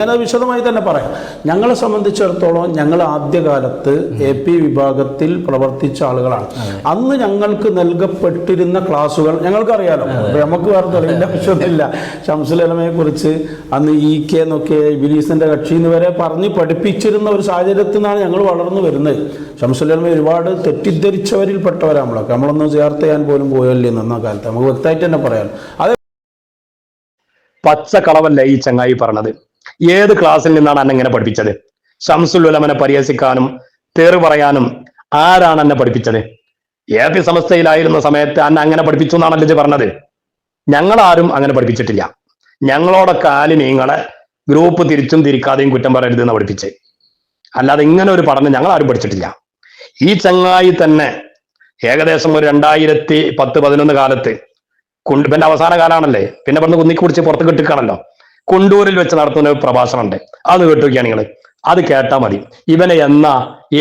ഞാനത് വിശദമായി തന്നെ പറയാം. ഞങ്ങളെ സംബന്ധിച്ചിടത്തോളം ഞങ്ങൾ ആദ്യകാലത്ത് AP വിഭാഗത്തിൽ പ്രവർത്തിച്ച ആളുകളാണ്. അന്ന് ഞങ്ങൾക്ക് നൽകപ്പെട്ടിരുന്ന ക്ലാസുകൾ ഞങ്ങൾക്കറിയാലോ. നമുക്ക് വേറെ തെളിവിൻ്റെ ആവശ്യമൊന്നുമില്ല. ശംസുൽ ഉലമയെ കുറിച്ച് അന്ന് EK എന്നൊക്കെ ഇബ്ലീസിന്റെ കക്ഷി എന്ന് വരെ പറഞ്ഞ് പഠിപ്പിച്ചിരുന്ന ഒരു സാഹചര്യത്തിൽ നിന്നാണ് ഞങ്ങൾ വളർന്നു വരുന്നത്. ശംസുൽ ഉലമ ഒരുപാട് തെറ്റിദ്ധരിച്ചവരിൽ പെട്ടവരാണ് നമ്മളൊക്കെ. നമ്മളൊന്നും ചേർത്ത് ചെയ്യാൻ പോലും പോയല്ലേ എന്ന കാലത്ത് നമുക്ക് വ്യക്തമായിട്ട് തന്നെ പറയാം. അത് പച്ചക്കളവല്ല ഈ ചങ്ങായി പറഞ്ഞത്. ഏത് ക്ലാസ്സിൽ നിന്നാണ് എന്നെ ഇങ്ങനെ പഠിപ്പിച്ചത്? ശംസുൽ ഉലമനെ പരിഹസിക്കാനും തേറ് പറയാനും ആരാണ് എന്നെ പഠിപ്പിച്ചത്? AP സമസ്തയിലായിരുന്ന സമയത്ത് എന്നെ അങ്ങനെ പഠിപ്പിച്ചു എന്നാണല്ലോ പറഞ്ഞത്. ഞങ്ങളാരും അങ്ങനെ പഠിപ്പിച്ചിട്ടില്ല. ഞങ്ങളോടൊക്കെ നിങ്ങളെ ഗ്രൂപ്പ് തിരിച്ചും തിരിക്കാതെയും കുറ്റം പറയരുതെന്ന് പഠിപ്പിച്ചേ. അല്ലാതെ ഇങ്ങനെ ഒരു പഠനം ഞങ്ങൾ ആരും പഠിച്ചിട്ടില്ല. ഈ ചങ്ങായി തന്നെ ഏകദേശം ഒരു 2010-11 കാലത്ത് പിന്നെ അവസാന കാലാണല്ലേ, പിന്നെ പറഞ്ഞ് കുന്നിക്ക് പിടിച്ച് പുറത്ത് കിട്ടിക്കാണല്ലോ, കുണ്ടൂരിൽ വെച്ച് നടത്തുന്ന ഒരു പ്രഭാഷണം ഉണ്ട്. അത് കേട്ടുവയ്ക്കുകയാണ് നിങ്ങൾ. അത് കേട്ടാ മതി. ഇവനെ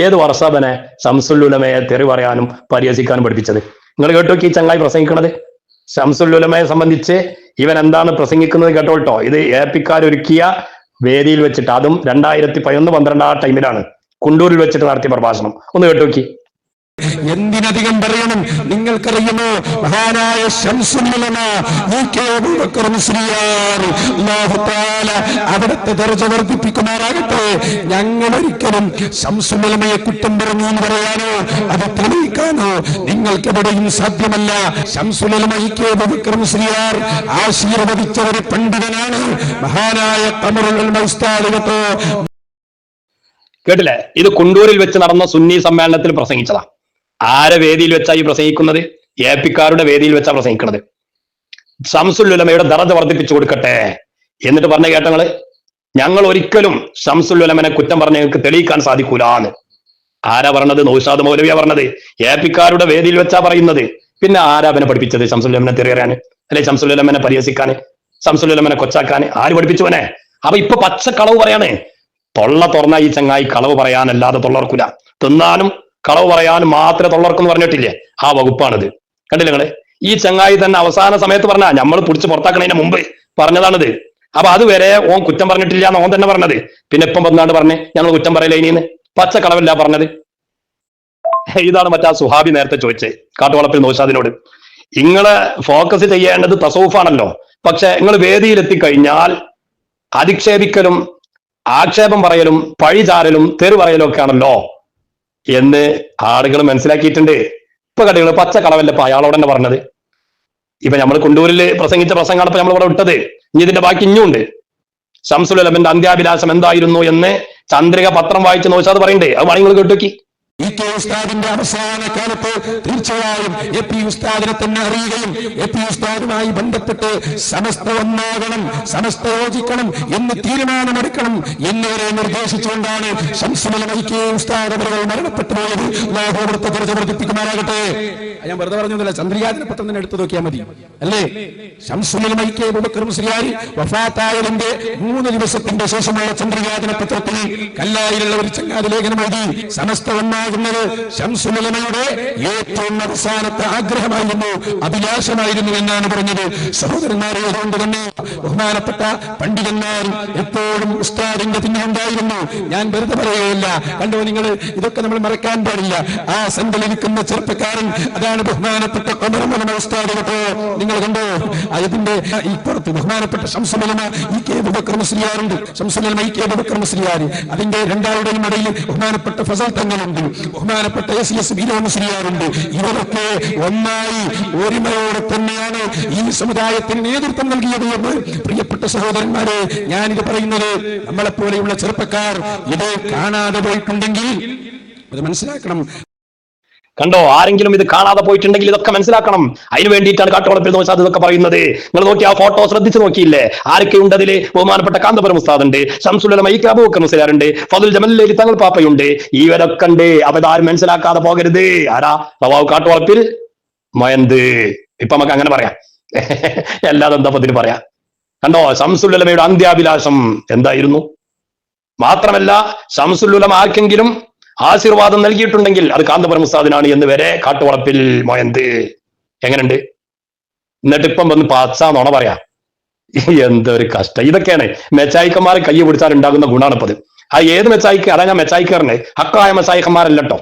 ഏത് വർഷവനെ ശംസുൽ ഉലമയെ തെറി പറയാനും പരിഹസിക്കാനും പഠിപ്പിച്ചത്? നിങ്ങൾ കേട്ടുവയ്ക്ക് ഈ ചങ്ങായി പ്രസംഗിക്കണത്. ശംസുൽ ഉലമയെ സംബന്ധിച്ച് ഇവൻ എന്താണ് പ്രസംഗിക്കുന്നത് കേട്ടോട്ടോ. ഇത് AP-ക്കാരൊരുക്കിയ വേദിയിൽ വെച്ചിട്ട്, അതും 2011-12 ആ ടൈമിലാണ് കുണ്ടൂരിൽ വെച്ചിട്ട് നടത്തിയ പ്രഭാഷണം. ഒന്ന് കേട്ടുവയ്ക്ക്. എന്തിനധികം പറയണം? നിങ്ങൾക്കറിയുമോ, മഹാനായ ശംസുൽ ഉലമ UK അബൂബക്കർ മുസ്ലിയാർ അല്ലാഹു തആല അവിടുത്തെ ദർജ വർദ്ധിപ്പിക്കുമാറാകട്ടെ. ഞങ്ങൾ ഒരിക്കലും ശംസുൽ ഉലമയെ കുറ്റം പറഞ്ഞു എന്ന് പറയാനോ അത് തെളിയിക്കാനോ നിങ്ങൾക്കെവിടെയും സാധ്യമല്ല. ശംസുൽ ഉലമ UK അബൂബക്കർ മുസ്ലിയാർ ആശീർവദിച്ച ഒരു പണ്ഡിതനാണ്, മഹാനായ ഖമറുൽ ഉലമ ഉസ്താദ്. കേട്ടില്ലേ? ഇത് കുണ്ടൂരിൽ വെച്ച് നടന്ന സുന്നി സമ്മേളനത്തിൽ പ്രസംഗിച്ചതാ. ആരെ വേദിയിൽ വെച്ചാ ഈ പ്രസംഗിക്കുന്നത്? AP-ക്കാരുടെ വേദിയിൽ വെച്ചാ പ്രസംഗിക്കുന്നത്. ശംസുൽ ഉലമയുടെ ദറജ വർദ്ധിപ്പിച്ചു കൊടുക്കട്ടെ എന്നിട്ട് പറഞ്ഞ കേട്ടങ്ങള്, ഞങ്ങൾ ഒരിക്കലും ശംസുൽ ഉലമനെ കുറ്റം പറഞ്ഞ ഞങ്ങൾക്ക് തെളിയിക്കാൻ സാധിക്കൂലാന്ന്. ആരാ പറഞ്ഞത്? നൗഷാദ് മൗലവിയാ പറഞ്ഞത്. AP-ക്കാരുടെ വേദിയിൽ വെച്ചാ പറയുന്നത്. പിന്നെ ആരാ അവനെ പഠിപ്പിച്ചത് ശംസുൽ ഉലമനെ തെറിയറിയാന്, അല്ലെ ശംസുൽ ഉലമനെ പരിഹസിക്കാന്, ശംസുൽ ഉലമനെ കൊച്ചാക്കാന്? ആര് പഠിപ്പിച്ചുവനെ? അപ്പൊ ഇപ്പൊ പച്ച കളവ് പറയാനേ. തൊള്ള തുറന്ന ഈ ചങ്ങായി കളവ് പറയാനല്ലാതെ തൊള്ളർക്കൂല. തിന്നാനും കളവ് പറയാനും മാത്രമേ തൊള്ളർക്കെന്ന് പറഞ്ഞിട്ടില്ലേ? ആ വകുപ്പാണിത്. കണ്ടില്ല നിങ്ങള്? ഈ ചങ്ങായി തന്നെ അവസാന സമയത്ത് പറഞ്ഞ നമ്മൾ പിടിച്ച് പുറത്താക്കണതിന് മുമ്പ് പറഞ്ഞതാണിത്. അപ്പൊ അതുവരെ ഓൻ കുറ്റം പറഞ്ഞിട്ടില്ല എന്ന് ഓൻ തന്നെ പറഞ്ഞത്. പിന്നെ ഇപ്പം വന്നാണ്ട് പറഞ്ഞ് ഞങ്ങൾ കുറ്റം പറയില്ല ഇനിന്ന്. പച്ച കളവല്ല പറഞ്ഞത്. ഇതാണ് മറ്റാ സുഹാബി നേരത്തെ ചോദിച്ചത് കാട്ടുവളപ്പിൽ നൗഷാദിനോട്. നിങ്ങളെ ഫോക്കസ് ചെയ്യേണ്ടത് തസൗഫാണല്ലോ. പക്ഷെ നിങ്ങൾ വേദിയിലെത്തിക്കഴിഞ്ഞാൽ അധിക്ഷേപിക്കലും ആക്ഷേപം പറയലും പഴിചാരലും തെറി പറയലും ഒക്കെ ആണല്ലോ എന്ന് ആളുകൾ മനസ്സിലാക്കിയിട്ടുണ്ട്. ഇപ്പൊ കണ്ടികൾ പച്ച കളവല്ല ഇപ്പൊ അയാളോട് തന്നെ പറഞ്ഞത്. ഇപ്പൊ നമ്മൾ കുണ്ടൂരിൽ പ്രസംഗിച്ച പ്രസംഗമാണ് ഇപ്പൊ നമ്മളിവിടെ വിട്ടത്. ഇനി ഇതിന്റെ ബാക്കി ഇഞ്ഞുണ്ട്. ശംസുൽ ഉലമന്റെ അന്ത്യാഭിലാഷം എന്തായിരുന്നു എന്ന് ചന്ദ്രിക പത്രം വായിച്ച് നൗഷാദ് പറയണ്ടേ? അത് നിങ്ങൾ കേട്ടുവെക്കി. EK ഉസ്താദിന്റെ അവസാന കാലത്ത് തീർച്ചയായും AP ഉസ്താദിനെ തന്നെ അറിയുകയും AP ഉസ്താദുമായി ബന്ധപ്പെട്ട് സമസ്ത ഒന്നാകണം, സമസ്ത യോജിക്കണം എന്ന് തീരുമാനമെടുക്കണം എന്നിവരെ നിർദ്ദേശിച്ചുകൊണ്ടാണ് ശംസുൽ ഉലമ EK ഉസ്താദ് അവர்கள் മരണപ്പെട്ടു പോയത്. അല്ലാഹു അവിടുത്തെ ദർജ വർദ്ധിപ്പിക്കുമാറാകട്ടെ. ഞാൻ വെറുതെ പറഞ്ഞൊന്നുമില്ല, ചന്ദ്രികാദിന പത്രം തന്നെ എടുത്തു നോക്കിയാൽ മതി അല്ലേ. ശംസുൽ ഉലമ EK അബൂബക്കർ മുസ്ലിയാർ വഫാത്തായതിന്റെ 3 ദിവസത്തിന്റെ ശേഷമുള്ള ചന്ദ്രികാദിന പത്രത്തിൽ കല്ലായിലുള്ള ഒരു ചങ്ങാതി ലേഖനം എഴുതി. സമസ്ത ഒന്നാകുന്നത് ശംസുൽ ഉലമയുടെ ഏറ്റവും അവസാനത്തെ ആഗ്രഹമായിരുന്നു, അഭിലാഷമായിരുന്നു എന്നാണ് പറഞ്ഞത്. സഹോദരന്മാരെ, അതുകൊണ്ട് തന്നെ ബഹുമാനപ്പെട്ട പണ്ഡിതന്മാർ എപ്പോഴും ഉസ്താദിന്റെ പിന്നെ ഉണ്ടായിരുന്നു. ഞാൻ വെറുതെ പറയുകയില്ല. കണ്ടോ നിങ്ങൾ, ഇതൊക്കെ നമ്മൾ മറക്കാൻ പാടില്ല. ആ സെന്ററിലിരിക്കുന്ന ചെറുപ്പക്കാരൻ അതാണ് ബഹുമാനപ്പെട്ട ഖമറുൽ ഉലമ ഉസ്താദ്. കേട്ടോ നിങ്ങൾ കണ്ടോ? അതിന്റെ ഇപ്പുറത്ത് ബഹുമാനപ്പെട്ട ശംസുൽ ഉലമ EK അബൂബക്കർ മുസ്ലിയാറുണ്ട്. ശംസുൽ ഉലമ EK അബൂബക്കർ മുസ്ലിയാർ, അതിന്റെ രണ്ടാളുടെയും ഇടയിൽ ബഹുമാനപ്പെട്ട ഫസൽ തങ്ങളുണ്ട്, ബഹുമാനപ്പെട്ട SES ബീനോ മുസ്ലിയാറുണ്ട്. ഇവരൊക്കെ ഒന്നായി ഒരുമയോടെ തന്നെയാണ് ഈ സമുദായത്തിന് നേതൃത്വം നൽകിയത് എന്ന് പ്രിയപ്പെട്ട സഹോദരന്മാരെ ഞാനിത് പറയുന്നത്. നമ്മളെപ്പോലെയുള്ള ചെറുപ്പക്കാർ ഇത് കാണാതെ പോയിട്ടുണ്ടെങ്കിൽ അത് മനസ്സിലാക്കണം. കണ്ടോ? ആരെങ്കിലും ഇത് കാണാതെ പോയിട്ടുണ്ടെങ്കിൽ ഇതൊക്കെ മനസ്സിലാക്കണം. അതിന് വേണ്ടിയിട്ടാണ് കാട്ടുവളപ്പിൽ നൗഷാദ് ഇതൊക്കെ പറയുന്നത്. നിങ്ങൾ നോക്കി ആ ഫോട്ടോ ശ്രദ്ധിച്ചു നോക്കിയില്ലേ? ആരൊക്കെ ഉണ്ട് അതില്? ബഹുമാനപ്പെട്ട കാന്തപുരം ഉസ്താദ് ഉണ്ട്, ശംസുൽ ഉലമ EK അബൂബക്കർ മുസ്ലിയാറുണ്ട്, ഫതുൽ ജമൽ തങ്ങൾ പാപ്പയുണ്ട്. ഇവരൊക്കെ ഉണ്ട്. അപ്പൊ ഇതാരും മനസ്സിലാക്കാതെ പോകരുത്. ആരാ? റവാവ് കാട്ടുവളപ്പിൽ മൊയന്ത്. ഇപ്പൊ നമുക്ക് അങ്ങനെ പറയാം. എല്ലാതും എന്താ പതിന് പറയാം. കണ്ടോ? ശംസുൽ ഉലമയുടെ അന്ത്യാഭിലാഷം എന്തായിരുന്നു? മാത്രമല്ല ശംസുൽ ഉലമ ആർക്കെങ്കിലും ആശീർവാദം നൽകിയിട്ടുണ്ടെങ്കിൽ അത് കാന്തപുരം ഉസ്താദിനാണ് എന്ന് വരെ കാട്ടുവളപ്പിൽ മൊയന്ത്. എങ്ങനെയുണ്ട്? എന്നിട്ട് ഇപ്പം വന്ന് പാച്ചാ നോണ പറയാ. എന്തൊരു കഷ്ടം. ഇതൊക്കെയാണ് മെച്ചായിക്കന്മാരെ കയ്യെ പിടിച്ചാൽ ഉണ്ടാകുന്ന ഗുണമാണ് ഇപ്പത്. അത് ഏത് മെച്ചായിക്ക്, അതാ ഞാൻ മെച്ചായിക്ക് പറഞ്ഞത്, ഹക്കായ മെച്ചായിക്കന്മാരല്ലോ.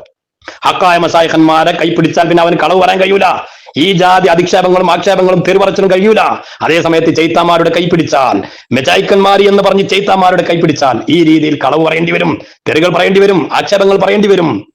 ഹക്കായ മെച്ചായിക്കന്മാരെ കൈ പിടിച്ചാൽ പിന്നെ അവന് കളവ് പറയാൻ കഴിയൂല. ഈ ജാതി അധിക്ഷേപങ്ങളും ആക്ഷേപങ്ങളും തെരുവറച്ചിലും കഴിയൂല. അതേ സമയത്ത് ചെയ്ത്താന്മാരുടെ കൈ പിടിച്ചാൽ, മെച്ചായിക്കന്മാർ എന്ന് പറഞ്ഞ് ചെയ്ത്താന്മാരുടെ കൈ പിടിച്ചാൽ ഈ രീതിയിൽ കളവ് പറയേണ്ടി വരും, തെരുകൾ പറയേണ്ടി വരും, ആക്ഷേപങ്ങൾ പറയേണ്ടി വരും.